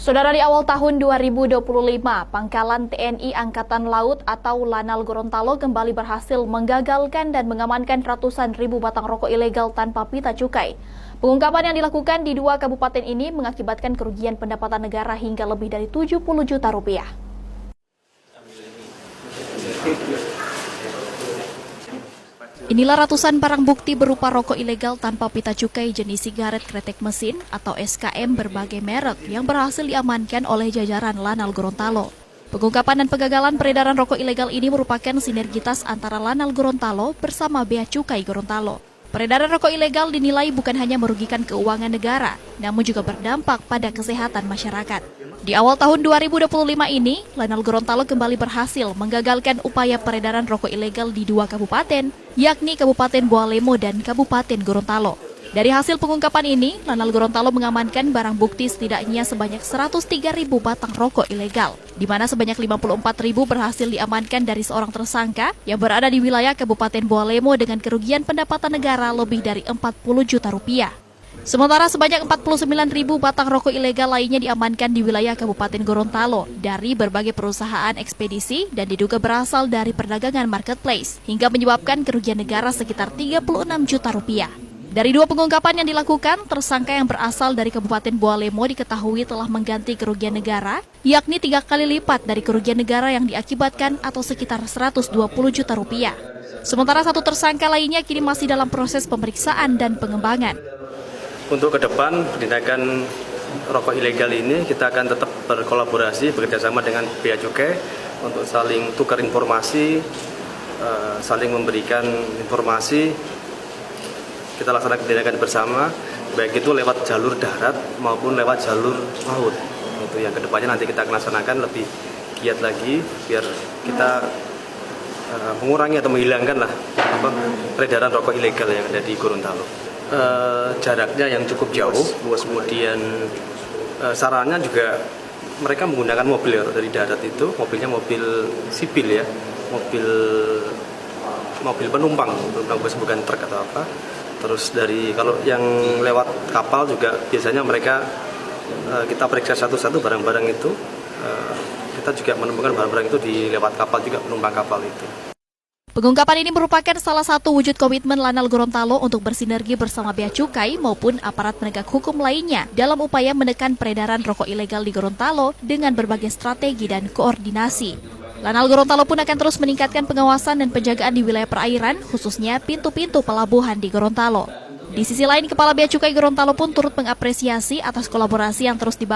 Saudara, di awal tahun 2025, Pangkalan TNI Angkatan Laut atau Lanal Gorontalo kembali berhasil menggagalkan dan mengamankan ratusan ribu batang rokok ilegal tanpa pita cukai. Pengungkapan yang dilakukan di dua kabupaten ini mengakibatkan kerugian pendapatan negara hingga lebih dari 70 juta rupiah. Inilah ratusan barang bukti berupa rokok ilegal tanpa pita cukai jenis sigaret kretek mesin atau SKM berbagai merek yang berhasil diamankan oleh jajaran Lanal Gorontalo. Pengungkapan dan pegagalan peredaran rokok ilegal ini merupakan sinergitas antara Lanal Gorontalo bersama Bea Cukai Gorontalo. Peredaran rokok ilegal dinilai bukan hanya merugikan keuangan negara, namun juga berdampak pada kesehatan masyarakat. Di awal tahun 2025 ini, Lanal Gorontalo kembali berhasil menggagalkan upaya peredaran rokok ilegal di dua kabupaten, yakni Kabupaten Bualemo dan Kabupaten Gorontalo. Dari hasil pengungkapan ini, Lanal Gorontalo mengamankan barang bukti setidaknya sebanyak 103.000 batang rokok ilegal, di mana sebanyak 54.000 berhasil diamankan dari seorang tersangka yang berada di wilayah Kabupaten Bualemo dengan kerugian pendapatan negara lebih dari 40 juta rupiah. Sementara sebanyak 49.000 batang rokok ilegal lainnya diamankan di wilayah Kabupaten Gorontalo dari berbagai perusahaan ekspedisi dan diduga berasal dari perdagangan marketplace, hingga menyebabkan kerugian negara sekitar 36 juta rupiah. Dari dua pengungkapan yang dilakukan, tersangka yang berasal dari Kabupaten Bualemo diketahui telah mengganti kerugian negara, yakni 3 kali lipat dari kerugian negara yang diakibatkan atau sekitar 120 juta rupiah. Sementara satu tersangka lainnya kini masih dalam proses pemeriksaan dan pengembangan. Untuk ke depan, penindakan rokok ilegal ini kita akan tetap berkolaborasi, bekerjasama dengan Bea Cukai untuk saling tukar informasi, saling memberikan informasi. Kita laksanakan tindakan bersama, baik itu lewat jalur darat maupun lewat jalur laut. Itu yang kedepannya nanti kita akan laksanakan lebih giat lagi, biar kita mengurangi atau menghilangkan peredaran rokok ilegal yang ada di Gorontalo. Jaraknya yang cukup jauh, kemudian sarannya juga mereka menggunakan mobil dari darat itu, mobilnya mobil sipil ya, mobil penumpang bukan truk atau apa. Terus kalau yang lewat kapal juga biasanya mereka kita periksa satu-satu barang-barang itu, kita juga menemukan barang-barang itu di lewat kapal juga, penumpang kapal itu. Pengungkapan ini merupakan salah satu wujud komitmen Lanal Gorontalo untuk bersinergi bersama Bea Cukai maupun aparat penegak hukum lainnya dalam upaya menekan peredaran rokok ilegal di Gorontalo dengan berbagai strategi dan koordinasi. Lanal Gorontalo pun akan terus meningkatkan pengawasan dan penjagaan di wilayah perairan, khususnya pintu-pintu pelabuhan di Gorontalo. Di sisi lain, Kepala Bea Cukai Gorontalo pun turut mengapresiasi atas kolaborasi yang terus dibangun